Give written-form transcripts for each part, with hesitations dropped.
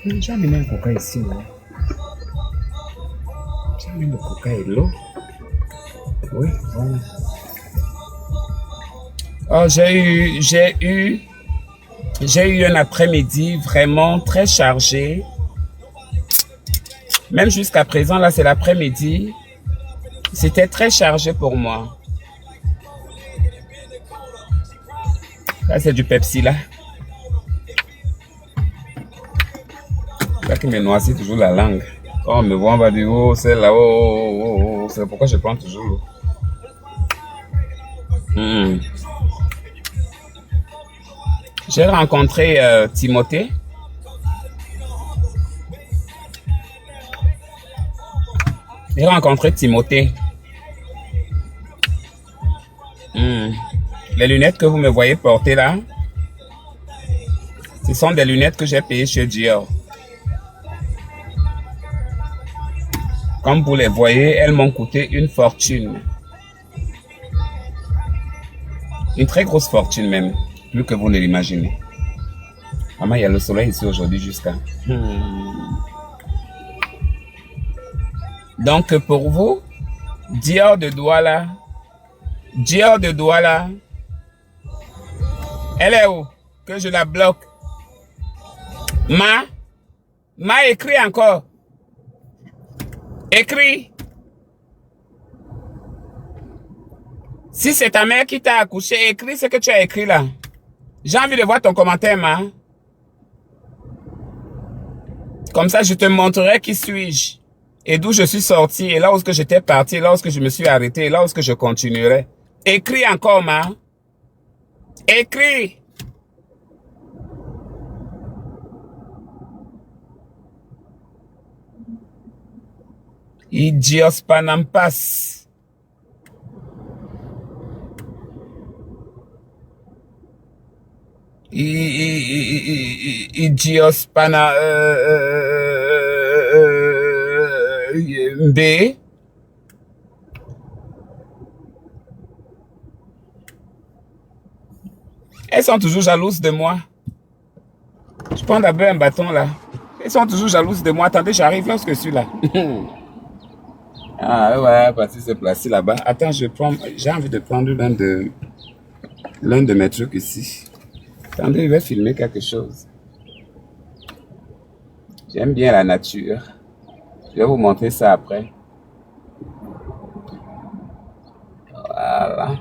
J'ai amené un coca ici, là. J'ai amené le coca et l'eau. Oui, voilà. Oh, j'ai eu un après-midi vraiment très chargé. Même jusqu'à présent, là, c'est l'après-midi. C'était très chargé pour moi. Là, c'est du Pepsi, là. Là qui me noircit toujours la langue. Quand on me voit, on va dire, oh, c'est là, oh. C'est pourquoi je prends toujours l'eau. J'ai rencontré Timothée. J'ai rencontré Timothée. Les lunettes que vous me voyez porter là, ce sont des lunettes que j'ai payées chez Dior. Comme vous les voyez, elles m'ont coûté une fortune. Une très grosse fortune même, plus que vous ne l'imaginez. Maman, il y a le soleil ici aujourd'hui jusqu'à... Donc pour vous, Dior de Douala, elle est où? Que je la bloque. Ma écrit encore. Écris. Si c'est ta mère qui t'a accouché, écris ce que tu as écrit là. J'ai envie de voir ton commentaire, Ma. Comme ça, je te montrerai qui suis-je. Et d'où je suis sorti, et là où j'étais parti, et là où je me suis arrêté, et là où je continuerai. Écris encore, Ma. Écris. Idios panampas. Idios pana B. Elles sont toujours jalouses de moi. Je prends d'abord un bâton là. Elles sont toujours jalouses de moi. Attendez, j'arrive lorsque je suis là. Ah ouais, parti se placer là-bas. Attends, j'ai envie de prendre l'un de mes trucs ici. Attendez, je vais filmer quelque chose. J'aime bien la nature. Je vais vous montrer ça après. Voilà.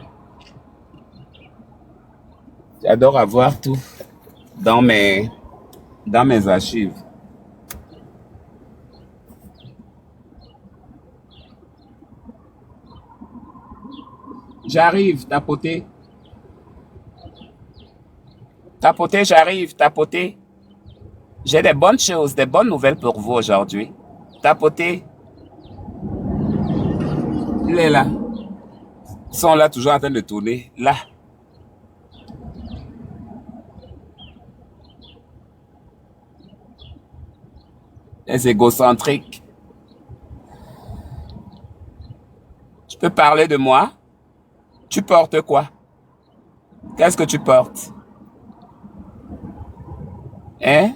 J'adore avoir tout dans mes archives. J'arrive, tapoter. Tapoter, j'arrive, tapoter. J'ai des bonnes choses, des bonnes nouvelles pour vous aujourd'hui. Tapoter. Il est là. Ils sont là, toujours en train de tourner. Là. Les égocentriques. Tu peux parler de moi? Tu portes quoi? Qu'est-ce que tu portes? Hein?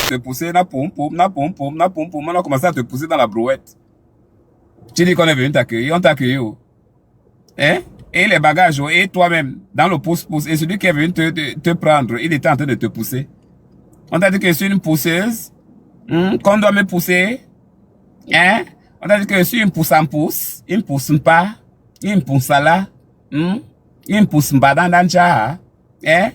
Te pousser, on a commencé à te pousser dans la brouette. Tu dis qu'on est venu t'accueillir, on t'a accueilli où? Hein? Et les bagages, et toi-même, dans le pouce-pouce, et celui qui est venu te prendre, il était en train de te pousser. On t'a dit que je suis une pousseuse, qu'on doit me pousser, hein? On t'a dit que je suis une pousse en pouce, il me pousse pas, il me pousse là, il me pousse pas dans l'anja, hein?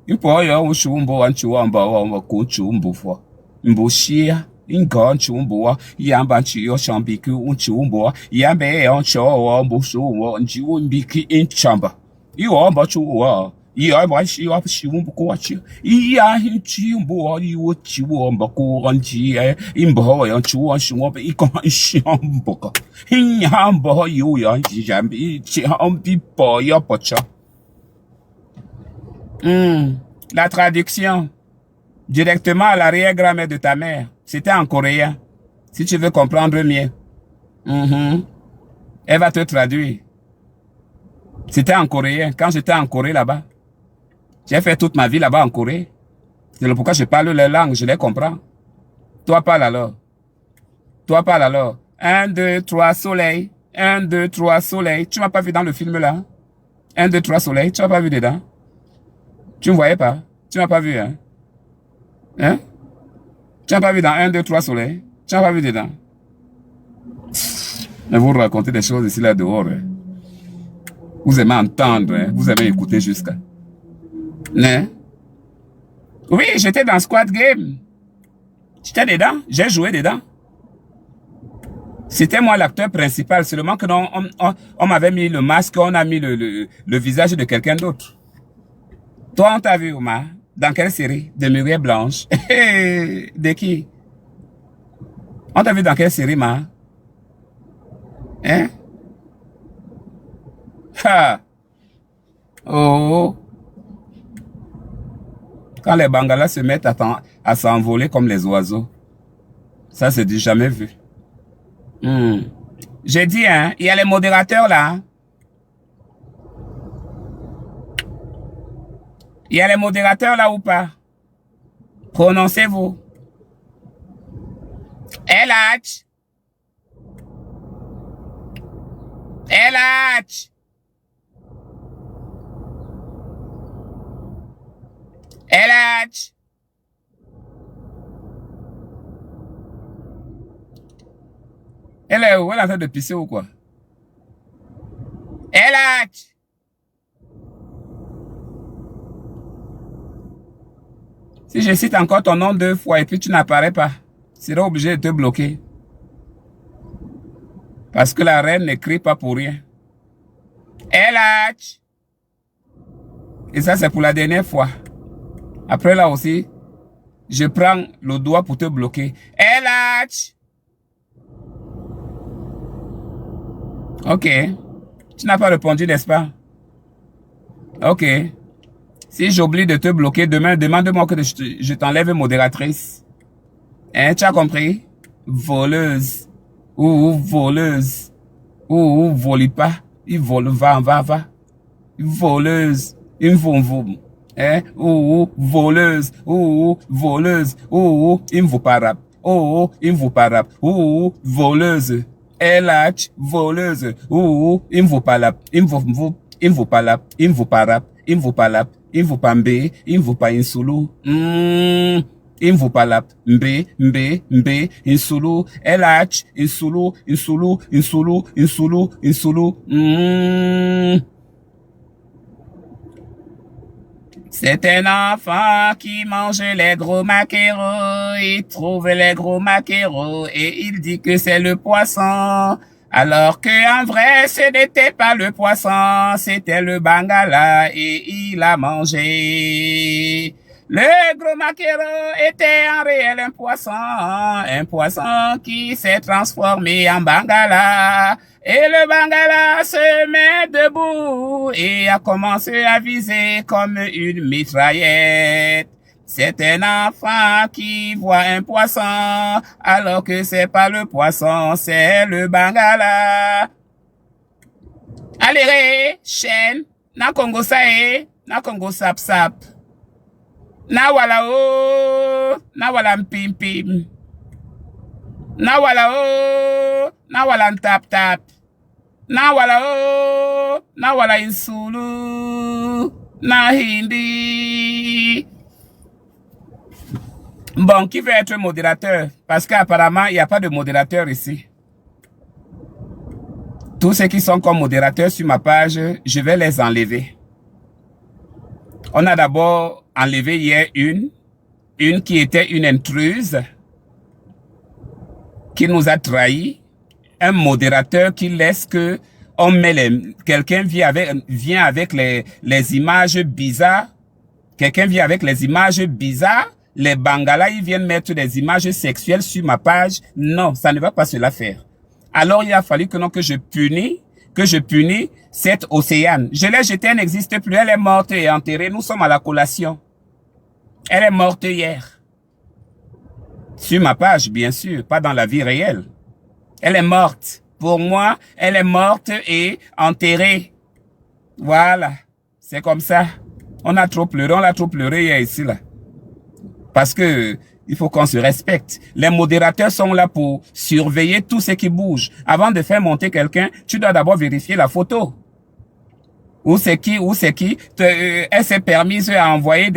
Il peut y avoir un chumbo, un chumbo, fo. Mboshia, ingon chumbo, yamba chio chambiku, un chumbo, yambe on show, mboshu, njiu mbiki in chamba. You are but you are. You are my she up chumbo watch you. Ya hin chumbo, you would chew on bako on g, imbo, and chew on shumbo, econ shamboka. Hinhambo, you are jambi, chambi boy, your butcher. La traduction, directement à l'arrière-grand-mère de ta mère, c'était en coréen, si tu veux comprendre mieux. Elle va te traduire. C'était en coréen, quand j'étais en Corée là-bas. J'ai fait toute ma vie là-bas en Corée. C'est pourquoi je parle les langues, je les comprends. Toi, parle alors. Toi, parle alors. 1, 2, 3, soleil. 1, 2, 3, soleil. Tu m'as pas vu dans le film là? 1, 2, 3, soleil. Tu m'as pas vu dedans? Tu ne voyais pas? Tu m'as pas vu, hein? Hein? Tu n'as pas vu dans 1, 2, 3, soleil? Tu n'as pas vu dedans? Mais vous racontez des choses ici là dehors. Hein? Vous aimez entendre, hein? Vous aimez écouter jusqu'à. Hein? Oui, j'étais dans Squad Game. J'étais dedans, j'ai joué dedans. C'était moi l'acteur principal, seulement que non, on m'avait mis le masque, on a mis le visage de quelqu'un d'autre. Toi, on t'a vu, Omar? Dans quelle série? De Muriel Blanche. De qui? On t'a vu dans quelle série, ma? Hein? Ha! Oh! Quand les Bangalas se mettent à s'envoler comme les oiseaux. Ça, c'est du jamais vu. J'ai dit, hein, il y a les modérateurs là. Il y a les modérateurs là ou pas? Prononcez-vous. LH. LH. LH. Elle est où? Elle est en train de pisser ou quoi? LH. Si je cite encore ton nom 2 fois et puis tu n'apparais pas, je serai obligé de te bloquer. Parce que la reine n'écrit pas pour rien. LH. Et ça, c'est pour la dernière fois. Après, là aussi, je prends le doigt pour te bloquer. LH. Ok. Tu n'as pas répondu, n'est-ce pas? Ok. Si j'oublie de te bloquer demain, demande-moi que je t'enlève modératrice. Hein, tu as compris? Voleuse. Ou voleuse. Ou vole pas. Il vole, va. Voleuse. Il me hein? Ou voleuse. Ou voleuse. Ou il me pas rap. Ou il me pas rap. Ou voleuse. LH, voleuse. Ou il me pas rap. Il me pas rap. Il me pas rap. Il me pas rap. Il me pas mbé. Il me pas insulu. Il me pas rap. Mbé. Insulu. LH, insulu. C'est un enfant qui mange les gros maquereaux. Il trouve les gros maquereaux et il dit que c'est le poisson. Alors que en vrai, ce n'était pas le poisson, c'était le bangala et il a mangé. Le gros maquereau était en réel un poisson qui s'est transformé en bangala. Et le bangala se met debout et a commencé à viser comme une mitraillette. C'est un enfant qui voit un poisson, alors que c'est pas le poisson, c'est le bangala. Allez, chaîne, na Congo sae, na Congo sap sap. Na wala o, na wala pim pim. Na wala o, na wala tap tap. Na wala o, na wala insulu. Na hindi. Bon, qui veut être modérateur? Parce qu'apparemment, il n'y a pas de modérateur ici. Tous ceux qui sont comme modérateurs sur ma page, je vais les enlever. On a d'abord enlevé hier une qui était une intruse, qui nous a trahis, un modérateur qui laisse que on met quelqu'un vient avec les images bizarres, quelqu'un vient avec les images bizarres, les bangalas, ils viennent mettre des images sexuelles sur ma page. Non, ça ne va pas se la faire. Alors, il a fallu que je punis cette Océane. Je l'ai jetée, elle n'existe plus, elle est morte et enterrée. Nous sommes à la collation. Elle est morte hier. Sur ma page, bien sûr, pas dans la vie réelle. Elle est morte. Pour moi, elle est morte et enterrée. Voilà. C'est comme ça. On a trop pleuré hier ici, là. Parce que il faut qu'on se respecte. Les modérateurs sont là pour surveiller tout ce qui bouge. Avant de faire monter quelqu'un, tu dois d'abord vérifier la photo. Où c'est qui. Elle s'est permise à envoyer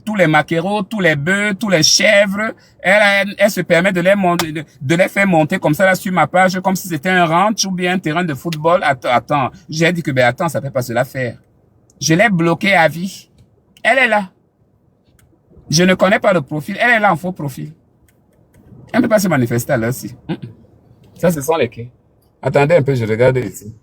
tous les maquereaux, tous les bœufs, tous les chèvres. Elle se permet de les faire monter comme ça là sur ma page, comme si c'était un ranch ou bien un terrain de football. Attends. J'ai dit que, attends, ça peut pas se la faire. Je l'ai bloqué à vie. Elle est là. Je ne connais pas le profil. Elle est là en faux profil. Elle ne peut pas se manifester là-ci. Ça, ce sont les quais. Attendez un peu, je regarde ici.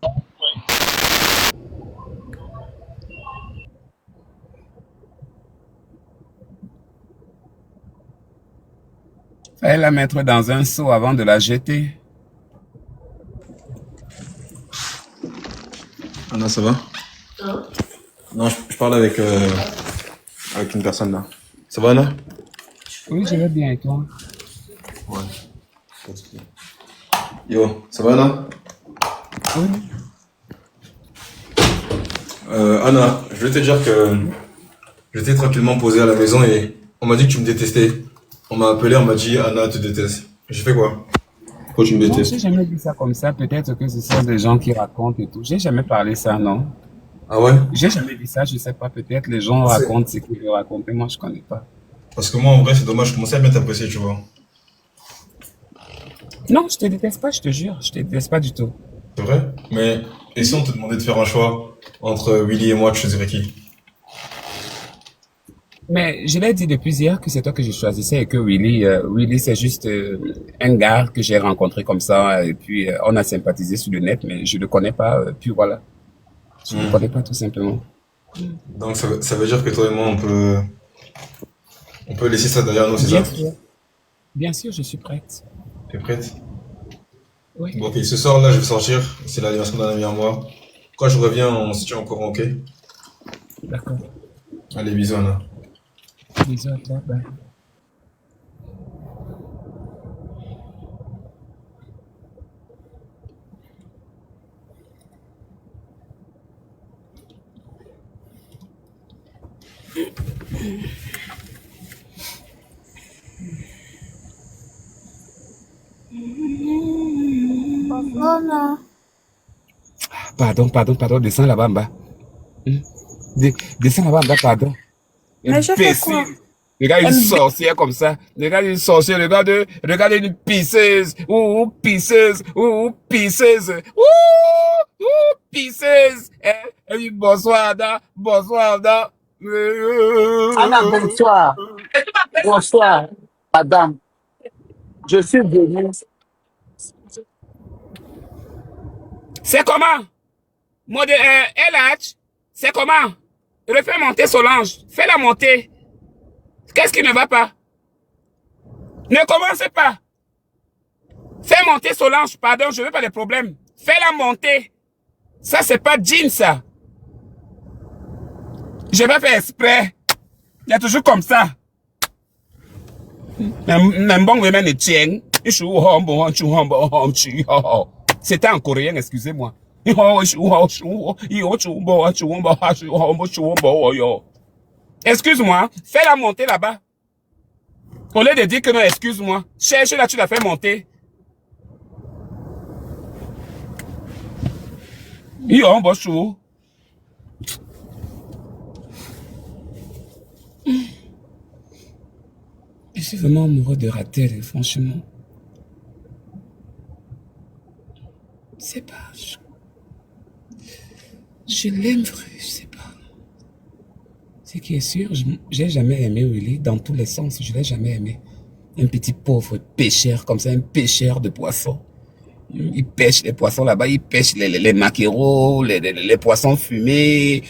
Fallait la mettre dans un seau avant de la jeter. Anna, ça va? Non, je parle avec une personne là. Ça va, Anna? Oui, je vais bien et toi? Ouais. Yo, ça va, Anna? Oui. Anna, je vais te dire que j'étais tranquillement posé à la maison et on m'a dit que tu me détestais. On m'a appelé, on m'a dit Anna te déteste. J'ai fait quoi? Pourquoi tu me Non, détestes? j'ai jamais dit ça comme ça. Peut-être que ce sont des gens qui racontent et tout. J'ai jamais parlé ça, non. Ah ouais? J'ai jamais dit ça, je sais pas. Peut-être les gens C'est- racontent ce qu'ils veulent raconter. Moi, je connais pas. Parce que moi, en vrai, c'est dommage, je commençais à bien t'apprécier, tu vois. Non, je te déteste pas, je te jure. Je te déteste pas du tout. C'est vrai? Mais, et si on te demandait de faire un choix entre Willy et moi, tu choisirais qui? Mais je l'ai dit depuis hier que c'est toi que je choisissais et que Willy c'est juste un gars que j'ai rencontré comme ça et puis on a sympathisé sur le net, mais je le connais pas. Puis voilà, je le connais pas tout simplement. Donc, ça veut dire que toi et moi, on peut laisser ça derrière nous, c'est ça? Bien sûr, je suis prête. T'es prête? Oui, Bon, ok, ce soir là, je vais sortir. C'est l'anniversaire d'un ami à moi. Quand je reviens, on se tient au courant, ok? d'accord. Allez, bisous, Anna. Bisous à toi, bye. Voilà. Pardon, descends là-bas en bas. Hmm. Descends là-bas en bas, pardon. Mais je fais quoi? Imbécile. Regarde une sorcière comme ça. Regarde une sorcière, regarde une pisseuse. Ouh, pisseuse. Ouh, pisseuse. Ouh, pisseuse. Elle dit bonsoir, Ada. Bonsoir, Ada. Anna, bonsoir. Bonsoir, madame. Je suis venu. C'est comment? LH, c'est comment? Refais monter Solange. Fais-la monter. Qu'est-ce qui ne va pas? Ne commencez pas. Fais monter Solange. Pardon, je veux pas de problème. Fais-la monter. Ça, c'est pas jean, ça. Je vais faire exprès. Il y a toujours comme ça. C'était en coréen, excusez-moi. Excuse-moi, fais-la monter là-bas. Au lieu de dire que non, excuse-moi, cherche-la, tu la fais monter. Je suis vraiment amoureux de Ratel, franchement. Je sais pas. Je l'aime, je sais pas. Ce qui est sûr, j'ai jamais aimé Willy dans tous les sens. Je l'ai jamais aimé. Un petit pauvre pêcheur comme ça, un pêcheur de poissons. Il pêche les poissons là-bas, il pêche les maquereaux, les poissons fumés,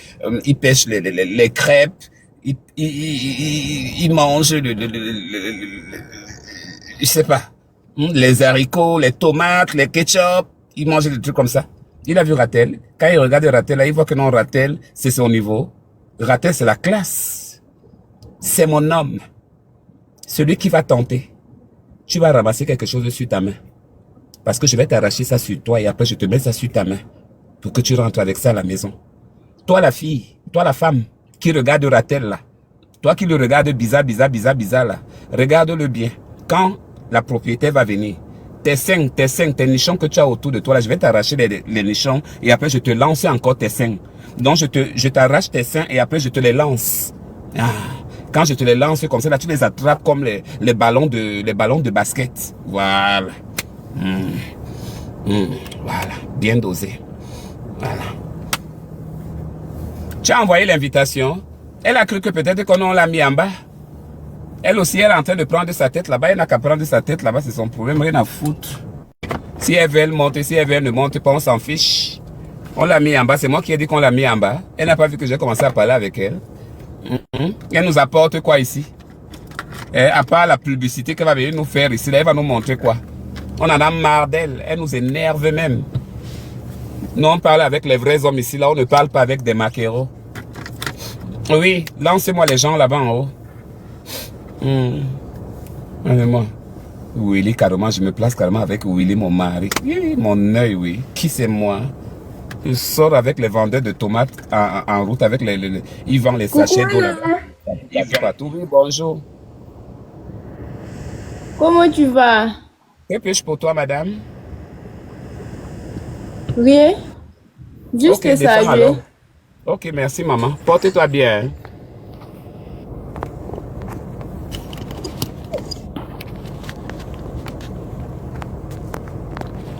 il pêche les crêpes, il mange je sais pas, les haricots, les tomates, les ketchup, il mange des trucs comme ça. Il a vu Ratel. Quand il regarde Ratel, là, il voit que non, Ratel, c'est son niveau. Ratel, c'est la classe. C'est mon homme. Celui qui va tenter. Tu vas ramasser quelque chose sur ta main. Parce que je vais t'arracher ça sur toi et après je te mets ça sur ta main. Pour que tu rentres avec ça à la maison. Toi la fille, toi la femme qui regarde Ratel là. Toi qui le regardes bizarre là, regarde-le bien. Quand la propriétaire va venir, tes seins, tes nichons que tu as autour de toi là, je vais t'arracher les nichons et après je te lance encore tes seins. Donc je t'arrache tes seins et après je te les lance. Ah. Quand je te les lance comme ça, là, tu les attrapes comme les ballons de basket. Voilà. Voilà. Bien dosé. Voilà. Tu as envoyé l'invitation. Elle a cru que peut-être qu'on l'a mis en bas. Elle aussi, elle est en train de prendre sa tête là-bas. Elle n'a qu'à prendre sa tête là-bas, c'est son problème. Rien à foutre. Si elle veut, elle monte. Si elle veut, elle ne monte pas. On s'en fiche. On l'a mis en bas. C'est moi qui ai dit qu'on l'a mis en bas. Elle n'a pas vu que j'ai commencé à parler avec elle. Elle nous apporte quoi ici? À part la publicité qu'elle va venir nous faire ici, là, elle va nous montrer quoi? On en a marre d'elle. Elle nous énerve même. Nous, on parle avec les vrais hommes ici. Là, on ne parle pas avec des maquereaux. Oui, lancez-moi les gens là-bas en haut. Allez-moi. Willy, carrément, je me place carrément avec Willy, mon mari. Oui, mon œil, oui. Qui c'est moi? Je sors avec les vendeurs de tomates en route avec les ils vendent les sachets d'eau là-bas. Partout. Oui, bonjour. Comment tu vas? Que puis-je pour toi, madame? Rien. Juste Ok, ça, descends alors. Ok, merci, maman. Porte-toi bien. Hein.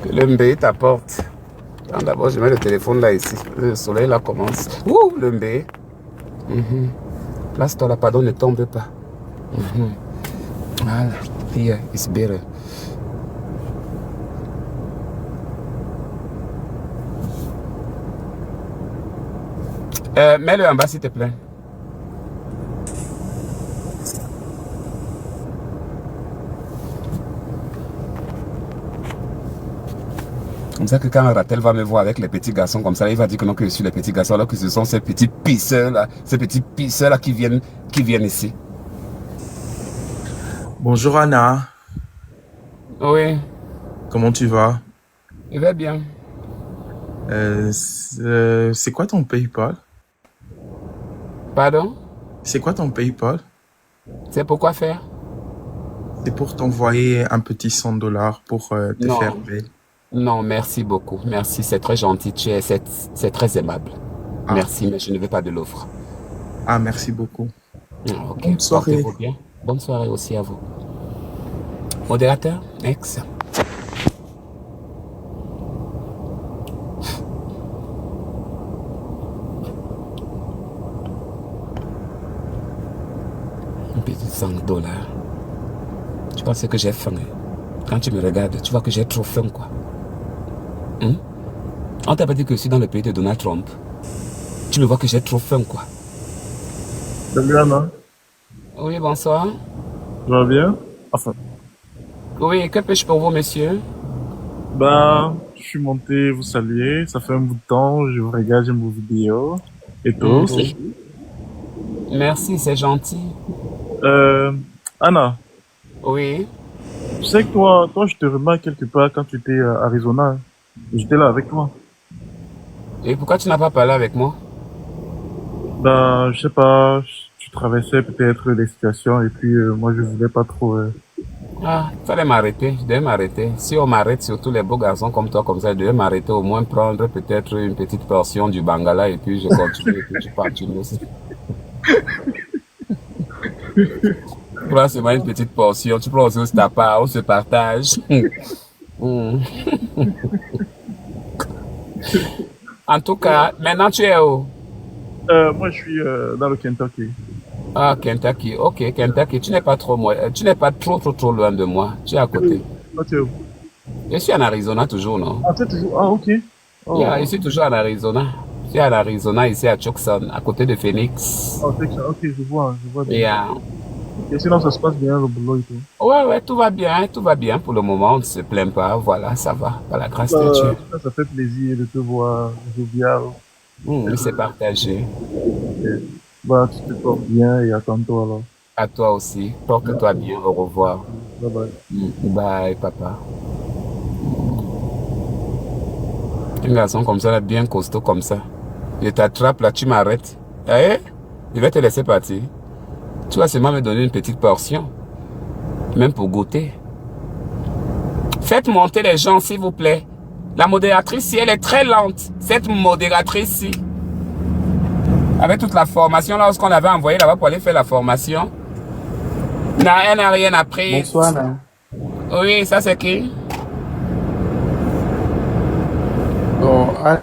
Que le mbé t'apporte. D'abord, je mets le téléphone là ici. Le soleil là commence. Ouh, le mbé. Place-toi là, pardon, ne tombe pas. Voilà. Here, it's better. Mets-le en bas, s'il te plaît. Comme ça que quand Ratel va me voir avec les petits garçons comme ça, il va dire que non, que je suis les petits garçons, alors que ce sont ces petits pisseurs là qui viennent ici. Bonjour Anna, Oui, comment tu vas? il va bien. C'est quoi ton PayPal? Pardon? C'est quoi ton PayPal? C'est pourquoi faire? C'est pour t'envoyer un petit $100 pour te Non. faire payer. Non, merci beaucoup. Merci, c'est très gentil. C'est très aimable. Ah. Merci, mais je ne veux pas de l'offre. Ah, merci beaucoup. Ok, Bonne soirée. portez-vous bien. Bonne soirée aussi à vous. Modérateur, ex. Un petit $100. Tu penses que j'ai faim? Quand tu me regardes, tu vois que j'ai trop faim, quoi. On t'a pas dit que je suis dans le pays de Donald Trump. Tu me vois que j'ai trop faim, quoi. Salut Anna, Oui, bonsoir. tu vas bien? Enfin, Oui, que puis-je pour vous, monsieur? je suis monté vous saluer, ça fait un bout de temps, je vous regarde, j'aime vos vidéos et tout. Merci, c'est gentil. Anna, Oui. tu sais que toi, je te remarque quelque part quand tu étais à Arizona. J'étais là avec toi. Et pourquoi tu n'as pas parlé avec moi? Je sais pas, tu traversais peut-être des situations et puis moi je voulais pas trop. Ah, il fallait m'arrêter, je devais m'arrêter. Si on m'arrête, surtout les beaux garçons comme toi, comme ça, je devais m'arrêter, au moins prendre peut-être une petite portion du bangala et puis je continue et puis je continue aussi. Prends seulement une petite portion, tu prends aussi ta part, on se partage. En tout cas, maintenant tu es où? Moi je suis dans le Kentucky. Ah, Kentucky. Ok, Kentucky, tu n'es pas trop loin de moi. Tu es à côté. Toi, tu es où? Je suis en Arizona toujours, non? Ah, tu es toujours. Ah, ok. Oh, Yeah, je suis toujours en Arizona. Je suis en Arizona, ici à Tucson, à côté de Phoenix. oh, c'est ça. Ok, je vois bien. Yeah. Et sinon ça se passe bien le boulot et tout. Ouais, tout va bien pour le moment, on ne se plaint pas. Voilà, ça va, par la grâce de Dieu. Ça fait plaisir de te voir jovial. C'est partagé. Tu te portes bien et à tantôt alors. À toi aussi. Porte-toi bien. Au revoir. Bye bye. Bye, papa. Un garçon comme ça, là, bien costaud comme ça. Je t'attrape là, tu m'arrêtes. Eh? Je vais te laisser partir. Tu vas seulement me donner une petite portion. Même pour goûter. Faites monter les gens, s'il vous plaît. La modératrice, si elle est très lente. Cette modératrice-ci. Avec toute la formation, là, qu'on avait envoyé là-bas pour aller faire la formation. Elle n'a rien appris. Bonsoir, Anna. Oui, ça c'est qui? Bon, Anna,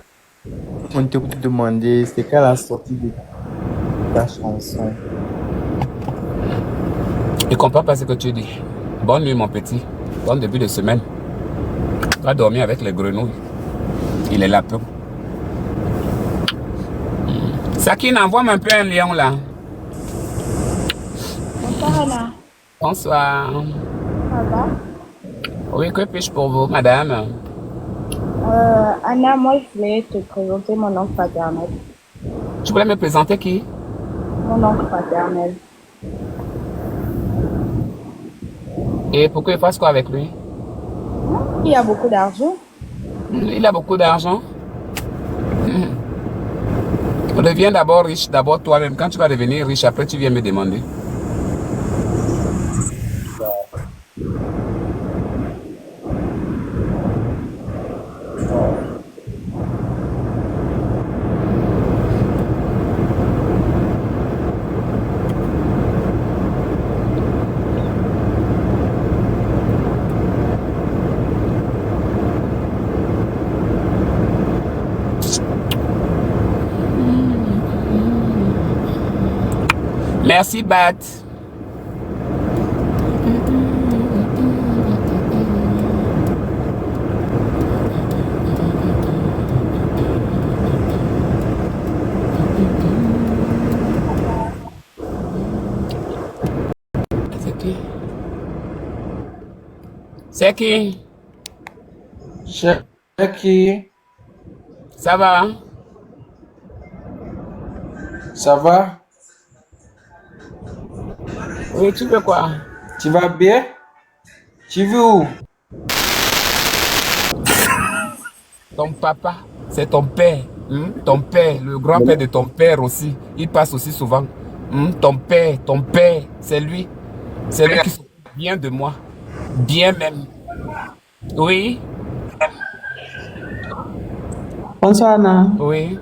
on te demander, c'est quand la sortie de ta chanson? Je comprends pas ce que tu dis. Bonne nuit, mon petit. Bon début de semaine. Tu vas dormir avec les grenouilles. Il est lapin. Sakine, envoie-moi un peu un lion là. Bonsoir, Anna. Bonsoir. Ça va? Oui, que puis-je pour vous, madame? Anna, moi, je voulais te présenter mon oncle paternel. Tu voulais me présenter qui? Mon oncle paternel. Et pourquoi il fasse quoi avec lui? Il a beaucoup d'argent. Il a beaucoup d'argent. Deviens d'abord riche, d'abord toi-même. Quand tu vas devenir riche, après tu viens me demander. Merci, Bat. C'est qui? C'est qui? Jackie, Ça va? ça va? Oui, tu veux quoi? Tu vas bien? Tu veux où? Ton papa, c'est ton père. Ton père, le grand-père de ton père aussi. Il passe aussi souvent. Ton père, c'est lui. C'est lui qui s'occupe bien de moi. Bien même. Oui, Bonsoir Anna. oui.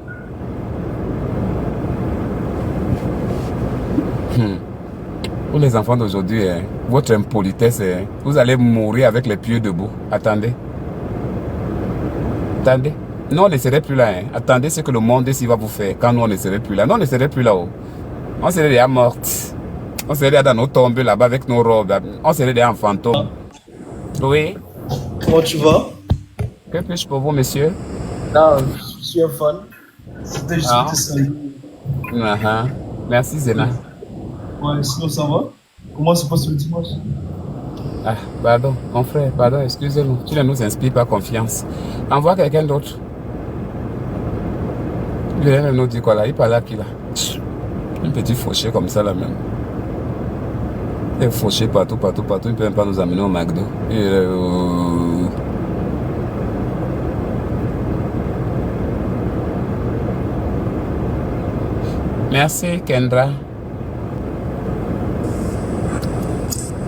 Pour les enfants d'aujourd'hui, votre impolitesse, vous allez mourir avec les pieds debout. Attendez. Attendez. Nous, on ne serait plus là. Attendez ce que le monde ici va vous faire quand nous, on ne serait plus là. Nous, on ne serait plus là-haut. On serait déjà mortes. On serait déjà dans nos tombes là-bas avec nos robes. On serait déjà en fantôme. Oui. Comment tu vas? Que puis-je pour vous, monsieur? Non, je suis un fan. C'était juste Ah. pour te saluer. Merci, Zena. Ouais, sinon ça va? Comment se passe le dimanche? Ah, pardon, mon frère, pardon, excusez-nous. Tu ne nous inspires pas confiance. Envoie quelqu'un d'autre. Il vient de nous dire quoi là? Il parle à qui là? Un petit fauché comme ça là même. Il est fauché partout. Il ne peut même pas nous amener au McDo. Merci, Kendra.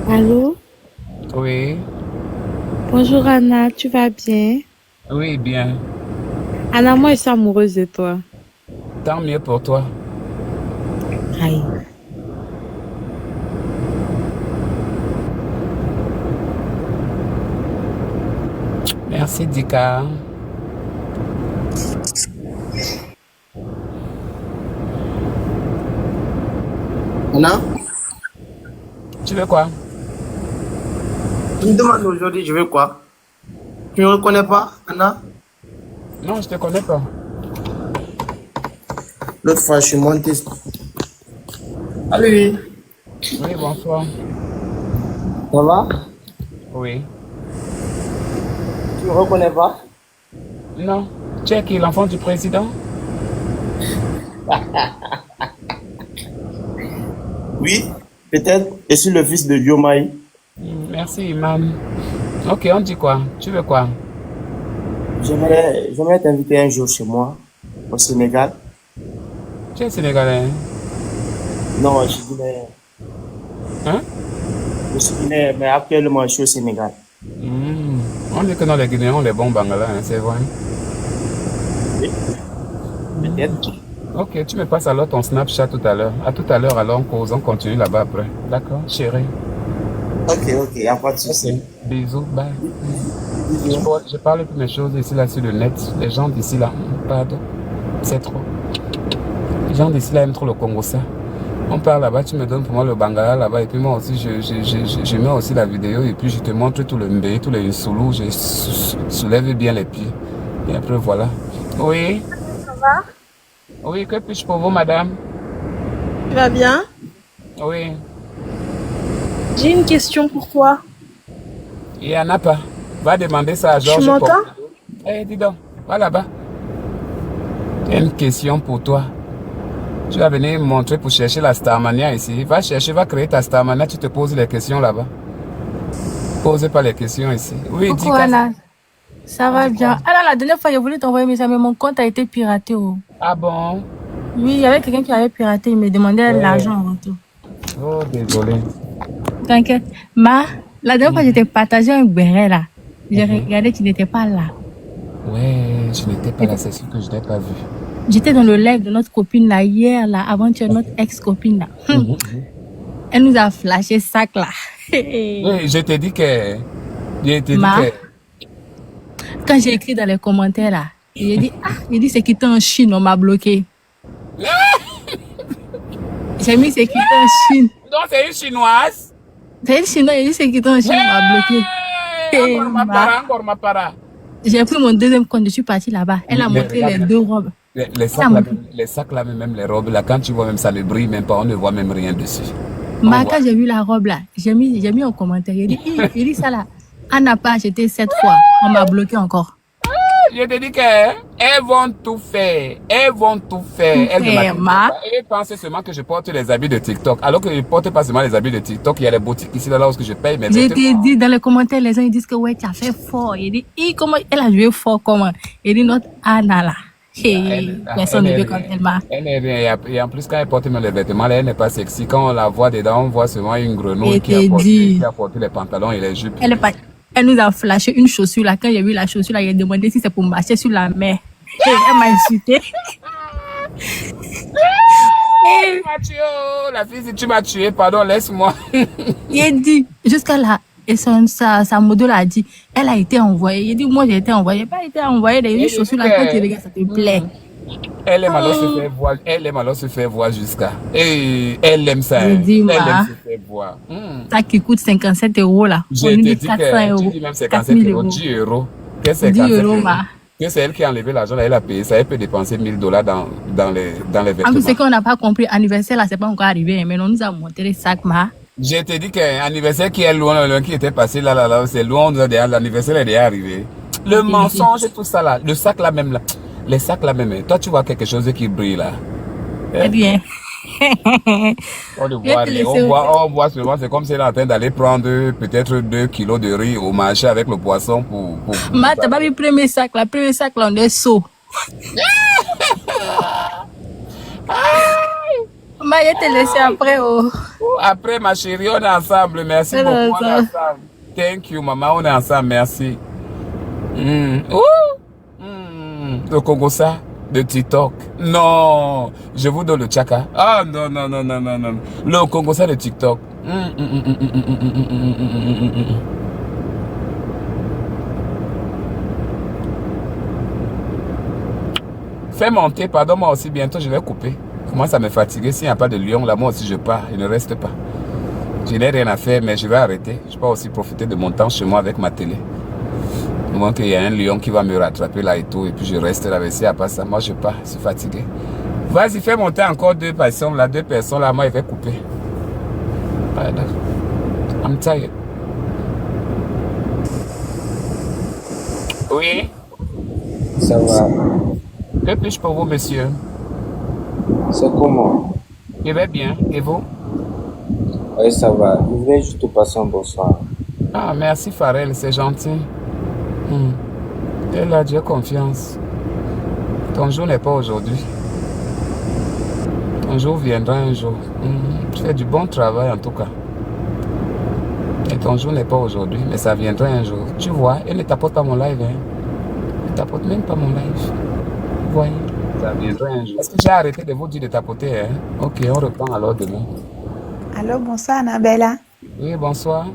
Allô? Oui, Bonjour Anna, tu vas bien? oui, bien. Anna, moi je suis amoureuse de toi. Tant mieux pour toi. Aïe. Merci, Dika. Anna, Tu veux quoi? tu me demandes aujourd'hui, je veux quoi? Tu ne me reconnais pas, Anna? Non, je te connais pas. L'autre fois, je suis monté. Allez, Oui, bonsoir. ça va? Oui. Tu me reconnais pas? Non. Tu es qui, l'enfant du président? Oui, peut-être. Je suis le fils de Yomaï. Merci, Imam. Ok, on dit quoi? Tu veux quoi? J'aimerais t'inviter un jour chez moi, au Sénégal. Tu es sénégalais, hein? Non, je dis, mais Hein? Mais actuellement, je suis au Sénégal. On dit que dans les Guinéens, on les bons Bangala, hein, c'est vrai. Oui, peut-être. Ok, tu me passes alors ton Snapchat tout à l'heure. À tout à l'heure, alors on cause, on continue là-bas après. D'accord, chérie. Ok, y a pas de souci. Bisous, bye. Je parle de mes choses ici là sur le net. Les gens d'ici là, pardon, c'est trop. Les gens d'ici là aiment trop le Congo ça. On parle là-bas, tu me donnes pour moi le Bangala là-bas et puis moi aussi je mets aussi la vidéo et puis je te montre tout le mbé, tous les soulous, je soulève bien les pieds. Et après voilà. Oui. Ça va? Oui, que puis-je pour vous, madame? Tu vas bien? Oui. J'ai une question pour toi. Il n'y en a pas. Va demander ça à Georges. Tu m'entends? Eh, dis donc, va là-bas. J'ai une question pour toi. Tu vas venir me montrer pour chercher la Starmania ici. Va chercher, va créer ta Starmania, tu te poses les questions là-bas. Pose pas les questions ici. Oui, dis Coucou Anna, ça va bien. Alors la dernière fois, j'ai voulu t'envoyer un message, mais mon compte a été piraté. Oh. Ah bon? Oui, il y avait quelqu'un qui avait piraté, il me demandait l'argent en retour. Oh, désolé. T'inquiète. La dernière fois, j'étais partagé un béret là. J'ai regardé, tu n'étais pas là. Ouais, je n'étais pas là, c'est sûr que je n'ai pas vu. J'étais dans le live de notre copine là, hier, là, avant-hier, notre ex-copine là. Elle nous a flashé sac là. Oui, je t'ai dit que... Quand j'ai écrit dans les commentaires là, j'ai dit c'est quitté en Chine, on m'a bloqué. J'ai mis c'est quitté en Chine. Non, c'est une chinoise. C'est une chinoise, j'ai dit c'est quitté en Chine, on m'a bloqué. Encore ma para. J'ai pris mon deuxième compte, je suis partie là-bas. Elle a montré les deux robes. Les sacs là, même les robes là, quand tu vois même ça ne brille même pas, on ne voit même rien dessus. Quand j'ai vu la robe là, j'ai mis en commentaire, il dit ça là. Elle n'a pas acheté 7 fois, on m'a bloqué encore. Je te dis qu'elles vont tout faire. Elles vont tout faire. Elles pensent seulement que je porte les habits de TikTok. Alors que je ne porte pas seulement les habits de TikTok. Il y a les boutiques ici, là où je paye mes vêtements. J'ai dit dans les commentaires, les gens ils disent que ouais, tu as fait fort. Il dit, comment elle a joué fort, comment? Il dit, notre Anna là. Personne ne veut quand elle m'a. Elle n'est rien. Et en plus, quand elle porte même les vêtements, elle n'est pas sexy. Quand on la voit dedans, on voit seulement une grenouille qui a porté les pantalons et les jupes. Elle nous a flashé une chaussure là. Quand j'ai vu la chaussure là, il a demandé si c'est pour marcher sur la mer. Et elle m'a insulté. Tu m'as tué, oh, la fille, si tu m'as tué, pardon, laisse-moi. Il dit, jusqu'à là, et sa modèle a dit, elle a été envoyée. Il dit, moi j'ai été envoyée. Pas été envoyée, des chaussures là, quand tu regardes, ça te plaît. Elle aime alors se faire voir, elle aime alors se faire voir jusqu'à. Et elle aime ça. Elle aime se faire voir. Ça qui coûte 57 € là. Je te dis que tu dis même 57 €, 10 €. Qu'est-ce que c'est 10 € que c'est elle qui a enlevé l'argent, elle a payé ça, elle peut dépenser 1000 $dans les vêtements. En plus, c'est qu'on n'a pas compris, anniversaire là, c'est pas encore arrivé, mais on nous a montré les sacs, Je te dis qu'un anniversaire qui est loin, qui était passé là, c'est loin, l'anniversaire est déjà arrivé. Le mensonge et tout ça là, le sac là même là. Les sacs là même, toi tu vois quelque chose qui brille là. Eh bien. On voit seulement, c'est comme si elle est en train d'aller prendre peut-être 2 kilos de riz au marché avec le poisson pour... t'as pas vu le premier sac là, on est saut. Je te laissé après. Après ma chérie, on est ensemble, merci beaucoup, on est ensemble. Thank you maman, on est ensemble, merci. Le Congo ça, de TikTok. Non, je vous donne le tchaka. Ah non. Le Congo ça de TikTok. Fais monter, pardon, moi aussi, bientôt je vais couper. Commence à me fatiguer. S'il n'y a pas de lion, là, moi aussi je pars. Il ne reste pas. Je n'ai rien à faire, mais je vais arrêter. Je peux aussi profiter de mon temps chez moi avec ma télé. Moi, qu'il y a un lion qui va me rattraper là et tout, et puis je reste là, mais s'il n'y a pas ça, moi je pars, je suis fatigué. Vas-y, fais monter encore 2 personnes là, moi je vais couper. I'm tired. Oui? Ça va. Que puis-je pour vous, monsieur? C'est comment? Je vais bien, et vous? Oui, ça va. Je voulais juste te passer un bonsoir. Ah, merci Pharrell, c'est gentil. Elle a Dieu confiance. Ton jour n'est pas aujourd'hui. Un jour viendra un jour. Tu fais du bon travail en tout cas. Et ton jour n'est pas aujourd'hui, mais ça viendra un jour. Tu vois, elle ne tapote pas mon live. Hein. Elle ne tapote même pas mon live. Vous voyez, ça viendra un jour. Est-ce que j'ai arrêté de vous dire de tapoter? Hein? Ok, on reprend alors demain. Allô, bonsoir Annabella. Oui, bonsoir.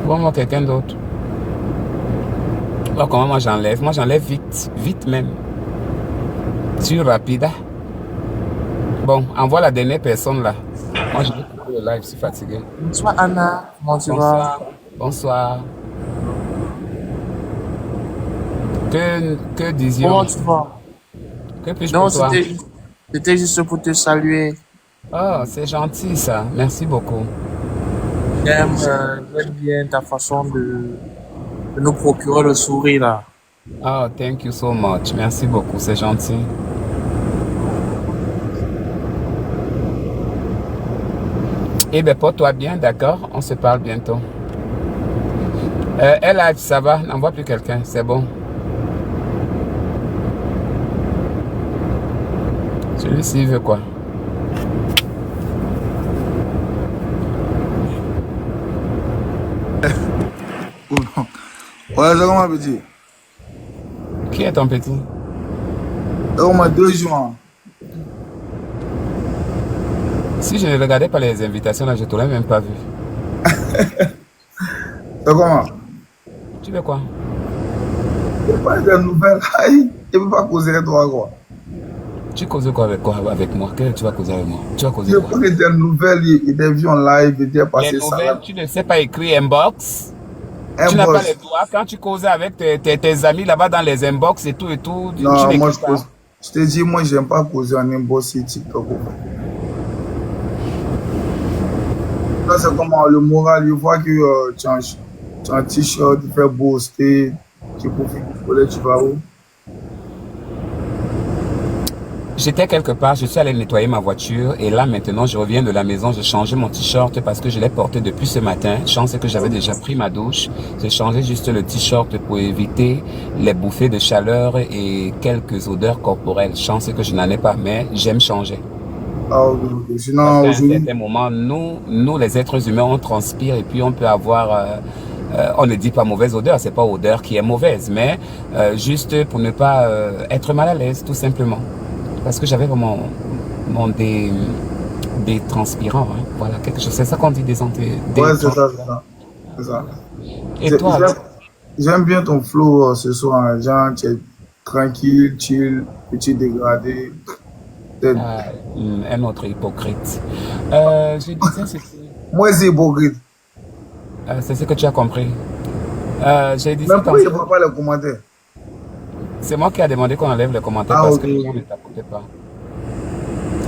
Bon, moi, quelqu'un d'autre. Oh, comment moi j'enlève? Moi j'enlève vite, vite même. Sur rapide. Bon, envoie la dernière personne là. Moi je vais couper le live, je suis fatigué. Bonsoir Anna, comment tu vas? Bonsoir. Bonsoir. Que Comment disions? tu vas? Que puis-je Non, pour toi? c'était juste pour te saluer. Oh, c'est gentil ça. Merci beaucoup. J'aime bien ta façon de nous procurer le sourire là. Oh, thank you so much. Merci beaucoup, c'est gentil. Eh bien, porte-toi bien, d'accord? On se parle bientôt. Elle a, ça va, n'envoie plus quelqu'un, c'est bon. Celui-ci veut quoi? Ouais, c'est comment petit? Qui est ton petit? C'est comment 2 jours? Si je ne regardais pas les invitations là, je t'aurais même pas vu. C'est comment? Tu veux quoi? Il n'y a pas de nouvelles. Aïe, je ne peux pas causer avec toi quoi. Tu causes quoi avec moi? Qu'est-ce que tu vas causer avec moi? Tu vas causer Je quoi? pas des nouvelles, il est vu en live, il est passé Les ça. nouvelles, tu ne sais pas écrire inbox? Tu n'as pas les doigts quand tu causes avec tes amis là-bas dans les inbox et tout. Non, tu moi n'écris pas. je te dis, moi j'aime pas causer en inbox sur TikTok. Là c'est comment le moral, il voit que tu as un t-shirt, tu fais booster, tu profites du soleil, tu vas où? J'étais quelque part, je suis allé nettoyer ma voiture et là maintenant je reviens de la maison, j'ai changé mon t-shirt parce que je l'ai porté depuis ce matin. Chance que j'avais déjà pris ma douche. J'ai changé juste le t-shirt pour éviter les bouffées de chaleur et quelques odeurs corporelles. Chance que je n'en ai pas, mais j'aime changer. Ah ok, sinon Parce qu'à un aujourd'hui. certain moment, nous les êtres humains, on transpire et puis on peut avoir... on ne dit pas mauvaise odeur, c'est pas odeur qui est mauvaise, mais juste pour ne pas être mal à l'aise, tout simplement. Parce que j'avais vraiment des transpirants, hein. Voilà, quelque chose. C'est ça qu'on dit des Ouais, c'est ça, c'est ça. Et toi? J'aime bien ton flow ce soir, hein. Genre, tu es tranquille, chill, petit dégradé. Un autre hypocrite. Je disais ceci. Moi, c'est hypocrite. C'est ce que tu as compris. J'ai dit mais pourquoi il ne voit pas les commentaires? C'est moi qui ai demandé qu'on enlève les commentaires parce que les gens ne tapotaient pas.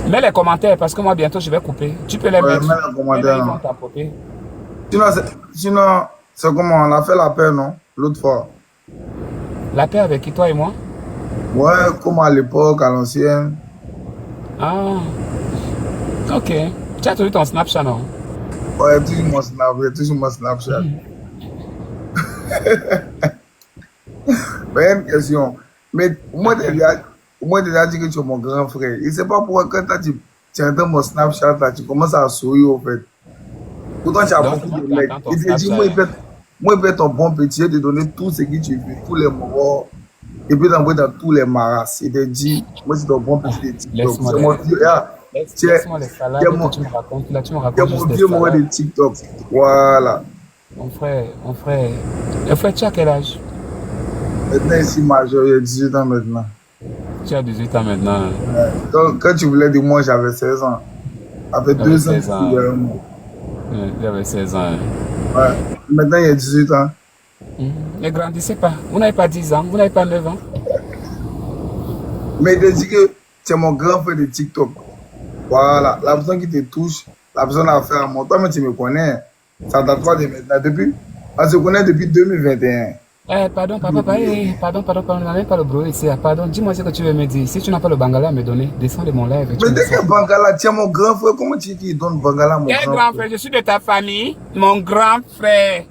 Mets les commentaires parce que moi bientôt je vais couper. Tu peux les mettre. Mets les commentaires. Ils vont tapoter. Sinon, c'est comment on a fait la paix, non? L'autre fois. La paix avec qui, toi et moi? Ouais, comme à l'époque, à l'ancienne. Ah. Ok. Tu as trouvé ton Snapchat, non? Ouais, toujours mon Snapchat. Mais une question. Mais moi, déjà dit que tu es mon grand frère. Et c'est pas pourquoi quand tu entends mon Snapchat, là, tu commences à sourire, au fait. Pourtant, tu as beaucoup de mecs. Il te dit, moi, il peut être ton bon petit, je te donner tout ce que tu veux, tous les moraux. Et puis, t'envoyer dans tous les maras. Il te dit, moi, c'est ton bon petit de TikTok. C'est mon vieux. Laisse-moi les salades que tu me racontes. Là, tu me racontes juste des vieux moraux de TikTok. Voilà. Mon frère. Le frère, tu as quel âge? Maintenant, ici, majeur, il y a 18 ans maintenant. Tu as 18 ans maintenant. Donc, quand tu voulais dire moi, j'avais 16 ans. Avec 2 ans, j'avais 16 ans. Ouais. Maintenant, il y a 18 ans. Ne grandissez pas. Vous n'avez pas 10 ans, vous n'avez pas 9 ans. Mais il te dit que tu es mon grand frère de TikTok. Voilà. La personne qui te touche, la personne a fait à moi. Toi, mais tu me connais. Ça date pas de maintenant. On se connaît depuis 2021. Pardon, papa, pardon, on n'a même pas le bro ici. Pardon, dis-moi ce que tu veux me dire. Si tu n'as pas le bangala à me donner, descends de mon live. Mais dès que bangala, tu es mon grand frère, comment tu dis qu'il donne bangala à mon grand frère? Je suis de ta famille, mon grand frère.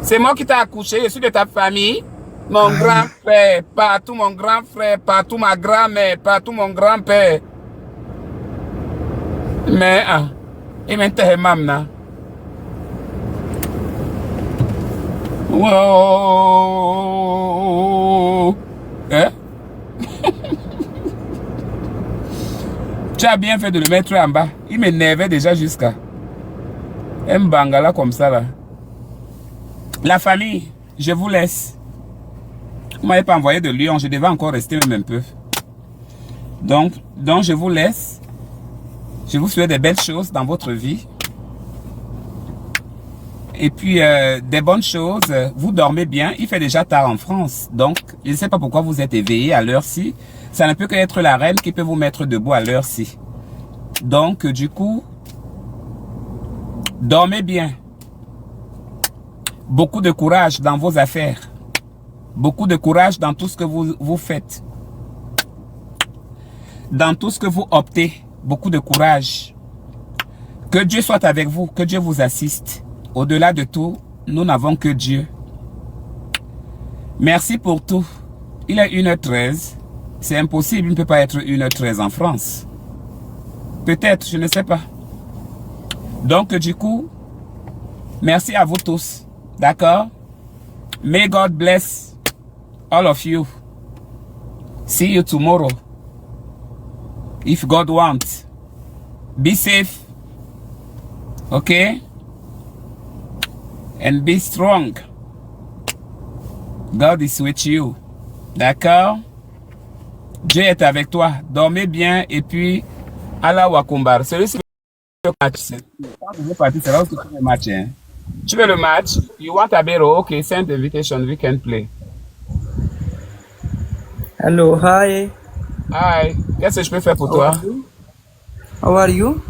C'est moi qui t'ai accouché, je suis de ta famille. Mon grand-père, partout mon grand-frère, partout ma grand-mère, partout mon grand-père. Mais, il m'intéresse maintenant. Wow. Hein? Tu as bien fait de le mettre en bas. Il m'énervait déjà jusqu'à un bangala comme ça là. La famille, je vous laisse. Vous m'avez pas envoyé de Lyon, je devais encore rester même un peu. Donc je vous laisse. Je vous souhaite des belles choses dans votre vie. Et puis, des bonnes choses. Vous dormez bien. Il fait déjà tard en France. Donc, je ne sais pas pourquoi vous êtes éveillé à l'heure-ci. Ça ne peut qu'être la reine qui peut vous mettre debout à l'heure-ci. Donc, du coup, dormez bien. Beaucoup de courage dans vos affaires. Beaucoup de courage dans tout ce que vous faites. Dans tout ce que vous optez. Beaucoup de courage. Que Dieu soit avec vous. Que Dieu vous assiste. Au-delà de tout, nous n'avons que Dieu. Merci pour tout. Il est 1h13. C'est impossible, il ne peut pas être 1h13 en France. Peut-être, je ne sais pas. Donc, du coup, merci à vous tous. D'accord? May God bless all of you. See you tomorrow. If God wants. Be safe. Okay? And be strong. God is with you. D'accord? Dieu est avec toi. Dormez bien et puis Allah Wakumbar. Celui-ci le match. Quand vous partir, c'est là où tu fais le match. Hein? Tu veux le match? You want a bureau? Okay, send the invitation. We can play. Hello, hi. Hi. Qu'est-ce que je peux faire pour toi? How are you?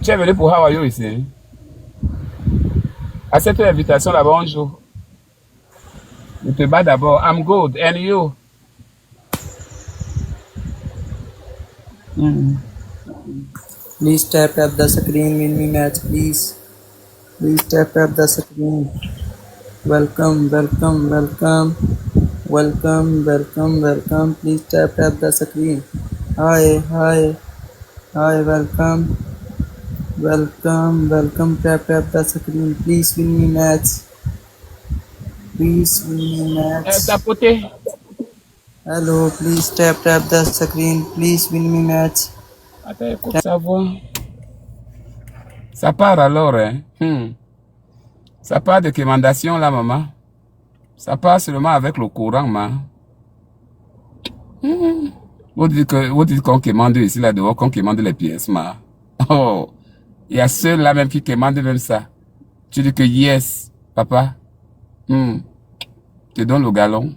Tu es venu pour How are you ici? Accepte l'invitation là, bonjour. Je te bats d'abord. I'm good. And you? Please tap the screen when we match, please. Please tap the screen. Welcome, welcome, welcome. Welcome, welcome, welcome. Please tap the screen. Hi, hi. Hi, welcome. Welcome, welcome. Tap the screen. Please win me match. Please win me match. Tapoter. Hello, please tap the screen. Please win me match. Attends, écoute sa voix. Ça part alors, hein? Ça part de commandation là, maman. Ça part seulement avec le courant, maman. Vous dites qu'on commande ici, là dehors, qu'on commande les pièces, maman. Oh, il y a ceux là même qui commandent même ça. Tu dis que yes, papa. Tu donnes le galon.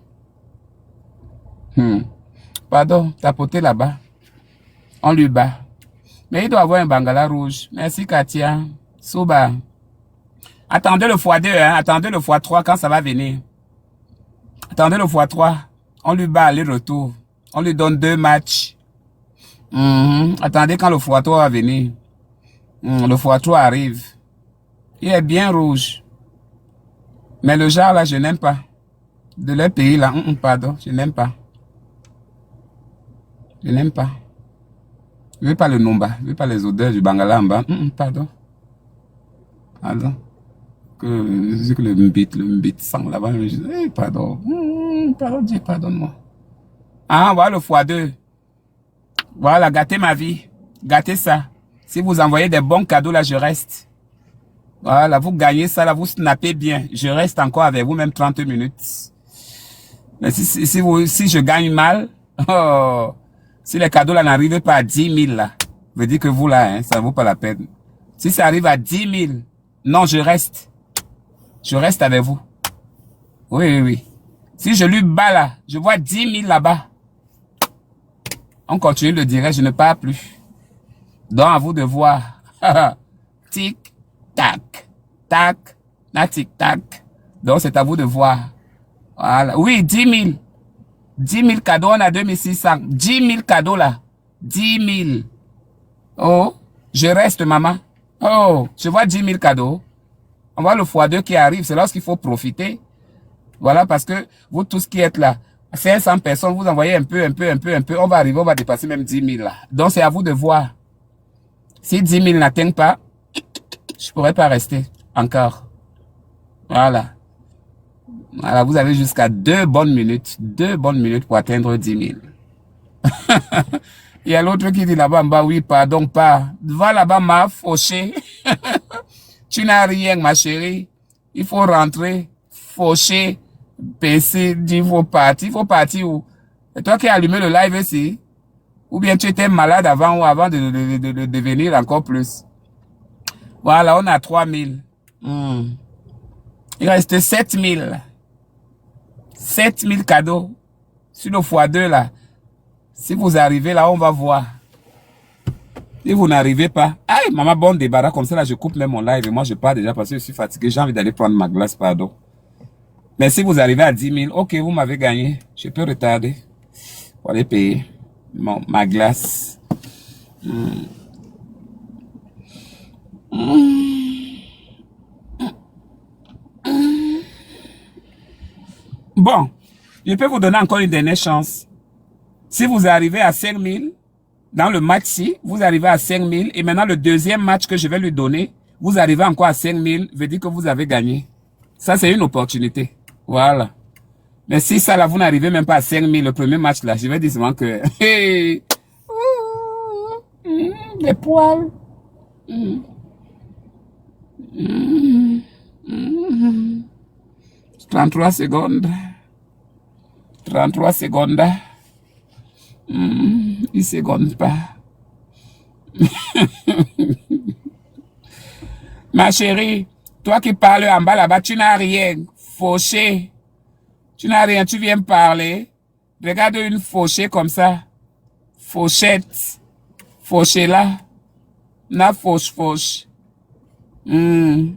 Pardon, tapoter là-bas. On lui bat. Mais il doit avoir un bangala rouge. Merci Katia. Souba. Attendez le x2, hein. Attendez le x3 quand ça va venir. Attendez le x3. On lui bat aller-retour. On lui donne 2 matchs. Attendez quand le x3 va venir. Le x3 arrive. Il est bien rouge. Mais le genre là, je n'aime pas. De leur pays là, pardon, je n'aime pas. Je n'aime pas. Je veux pas le nomba, je veux pas les odeurs du bangala en bas. Pardon. Pardon. Que le mbit sang là-bas. Pardon. Pardon, Dieu, pardonne-moi. Ah, voilà le x2. Voilà, gâtez ma vie. Gâtez ça. Si vous envoyez des bons cadeaux là, je reste. Voilà, vous gagnez ça là, vous snappez bien. Je reste encore avec vous même 30 minutes. Mais si je gagne mal, oh, si les cadeaux là n'arrivent pas à 10 000 là, veut dire que vous là, hein, ça vaut pas la peine. Si ça arrive à 10 000, non, je reste. Je reste avec vous. Oui, oui, oui. Si je lui bats là, je vois 10 000 là-bas. On continue le direct, je ne pars plus. Donc à vous de voir. Tic, tac, tac, na tic, tac. Donc c'est à vous de voir. Voilà. Oui, 10 000. 10 000 cadeaux, on a 2600. 10 000 cadeaux là. 10 000. Oh, je reste, maman. Oh, je vois 10 000 cadeaux. On voit le x2 qui arrive, c'est lorsqu'il faut profiter. Voilà, parce que vous tous qui êtes là, 500 personnes, vous envoyez un peu, on va arriver, on va dépasser même 10 000 là. Donc c'est à vous de voir. Si 10 000 n'atteignent pas, je pourrais pas rester encore. Voilà. Voilà, vous avez jusqu'à 2 bonnes minutes pour atteindre 10 000. Il y a l'autre qui dit là-bas en bas, oui, pardon, pas. Va là-bas, m'a fauché. Tu n'as rien, ma chérie. Il faut rentrer, faucher, baisser, dire, il faut partir où? Et toi qui as allumé le live ici, ou bien tu étais malade avant ou avant de devenir encore plus. Voilà, on a 3 000. Il reste 7 000. 7 000 cadeaux sur le x2 là. Si vous arrivez là, on va voir. Si vous n'arrivez pas, aïe, maman, bon débarras comme ça là, je coupe même mon live et moi je pars déjà parce que je suis fatigué, j'ai envie d'aller prendre ma glace, pardon. Mais si vous arrivez à 10 000, ok, vous m'avez gagné, je peux retarder pour aller payer ma glace. Bon, je peux vous donner encore une dernière chance. Si vous arrivez à 5 000, dans le match-ci, vous arrivez à 5 000, et maintenant le deuxième match que je vais lui donner, vous arrivez encore à 5 000, veut dire que vous avez gagné. Ça, c'est une opportunité. Voilà. Mais si ça, là, vous n'arrivez même pas à 5 000, le premier match, là, je vais dire souvent que... Hey, les poils. 33 secondes. 33 secondes. Il seconde pas. Ma chérie, toi qui parles en bas là-bas, tu n'as rien. Fauché. Tu n'as rien, tu viens parler. Regarde une fauchée comme ça. Fauchette. Fauché là. Na fauche. Voilà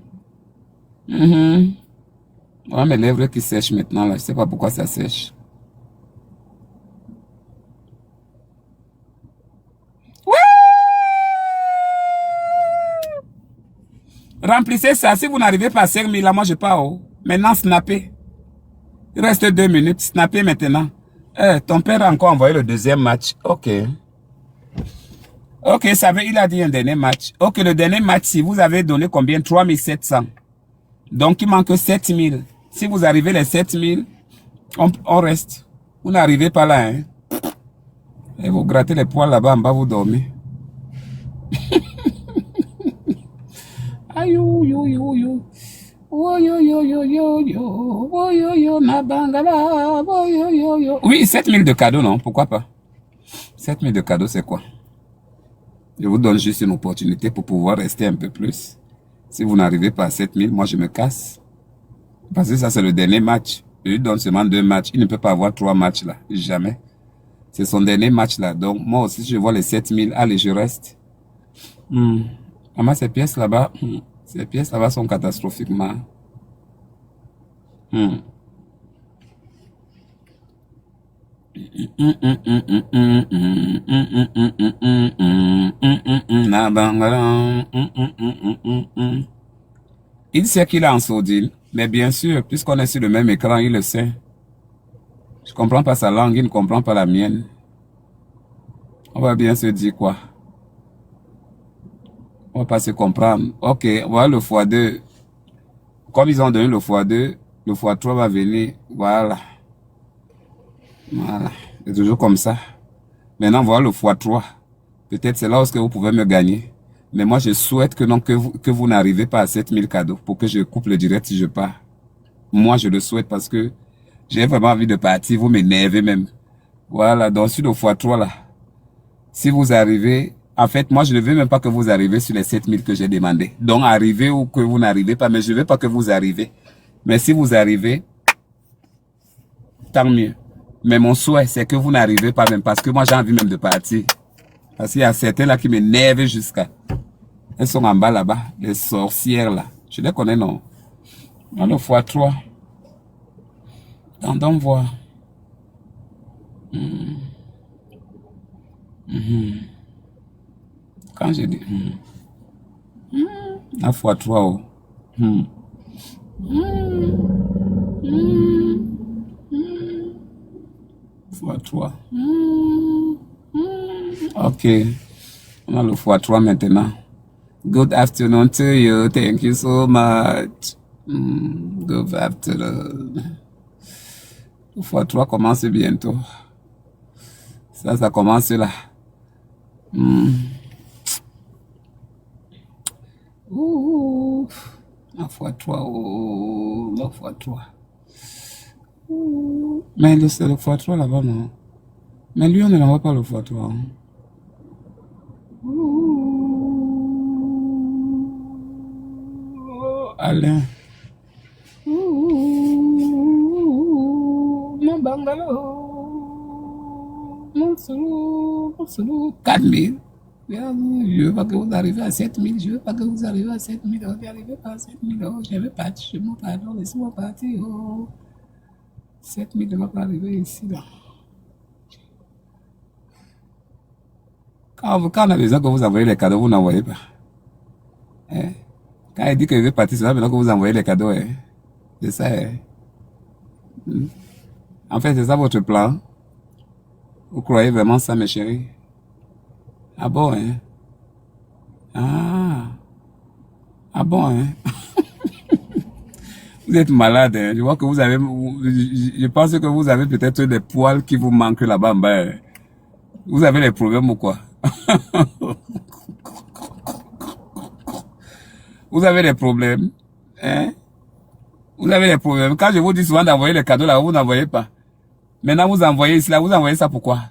mes lèvres qui sèchent maintenant là. Je sais pas pourquoi ça sèche. Remplissez ça. Si vous n'arrivez pas à 5 000, là, moi, je pars. Maintenant, snappez. Il reste 2 minutes. Snappez maintenant. Ton père a encore envoyé le deuxième match. Ok. Ok, ça veut, il a dit un dernier match. Ok, le dernier match, si vous avez donné combien? 3 700. Donc, il manque 7 000. Si vous arrivez les 7 000, on reste. Vous n'arrivez pas là, hein. Et vous grattez les poils là-bas en bas, vous dormez. Ayo yo yo yo. Oh yo yo yo yo yo. Oh yo yo na bangala. Oh yo yo yo. Oui, 7 000 de cadeaux, non? Pourquoi pas? 7 000 de cadeaux, c'est quoi? Je vous donne juste une opportunité pour pouvoir rester un peu plus. Si vous n'arrivez pas à 7 000, moi je me casse. Parce que ça c'est le dernier match. Je lui donne seulement 2 matchs. Il ne peut pas avoir 3 matchs là. Jamais. C'est son dernier match là. Donc moi aussi je vois les 7 000. Allez, je reste. Maman, ces pièces là-bas, ces pièces là-bas sont catastrophiquement. Il sait qu'il est en sourdine, mais bien sûr, puisqu'on est sur le même écran, il le sait. Je comprends pas sa langue, il ne comprend pas la mienne. On va bien se dire quoi? On va pas se comprendre. Ok, voilà le x2. Comme ils ont donné le x2, le x3 va venir. Voilà. Voilà. C'est toujours comme ça. Maintenant, voilà le x3. Peut-être c'est là où vous pouvez me gagner. Mais moi, je souhaite que non, que vous n'arrivez pas à 7000 cadeaux pour que je coupe le direct si je pars. Moi, je le souhaite parce que j'ai vraiment envie de partir. Vous m'énervez même. Voilà. Donc, sur le x3 là, si vous arrivez, en fait, moi, je ne veux même pas que vous arrivez sur les 7000 que j'ai demandé. Donc, arrivez ou que vous n'arrivez pas, mais je ne veux pas que vous arrivez. Mais si vous arrivez, tant mieux. Mais mon souhait, c'est que vous n'arrivez pas même, parce que moi, j'ai envie même de partir. Parce qu'il y a certains là qui m'énervent jusqu'à... Elles sont en bas là-bas, les sorcières là. Je les connais, non? Dans le x3. Tendons voir. Quand j'ai dit... La x3, oh. x3. Ok. On a le x3 maintenant. Good afternoon to you. Thank you so much. Good afternoon. Le x3 commence bientôt. Ça commence là. Ouh. La x3. Oh, le x3. Mais c'est le x3 là-bas, non? Mais lui, on ne l'envoie pas le x3. Hein. Alain. Mon bungalow. Mon sous. 4000. Je veux pas que vous arriviez à 7000. Je veux pas que vous arriviez à 7000. Vous n'arrivez pas à 7000. Je vais partir chez mon pardon. Laissez-moi partir. 7000 ne va pas arriver ici. Là. Quand on a besoin que vous envoyez les cadeaux, vous n'envoyez pas. Hein? Quand il dit qu'il veut partir, c'est là maintenant que vous envoyez les cadeaux. Hein? C'est ça. Hein? En fait, c'est ça votre plan. Vous croyez vraiment ça, mes chéris? Ah bon, hein? Ah bon, hein? Vous êtes malade, hein? Je vois que vous avez... Je pense que vous avez peut-être des poils qui vous manquent là-bas en bas. Hein? Vous avez des problèmes ou quoi? Vous avez des problèmes, hein? Vous avez des problèmes. Quand je vous dis souvent d'envoyer les cadeaux là, vous n'envoyez pas. Maintenant, vous envoyez ici là, vous envoyez ça pourquoi?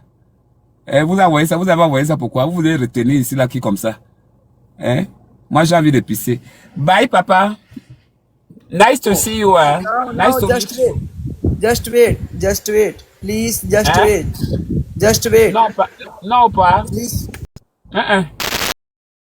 Vous envoyez ça, vous avez envoyé ça pourquoi? Vous voulez retenir ici là qui comme ça? Hein? Moi, j'ai envie de pisser. Bye, papa. Nice to see you. Nice to meet you. Just wait. Please, just wait. Non, pas. Please.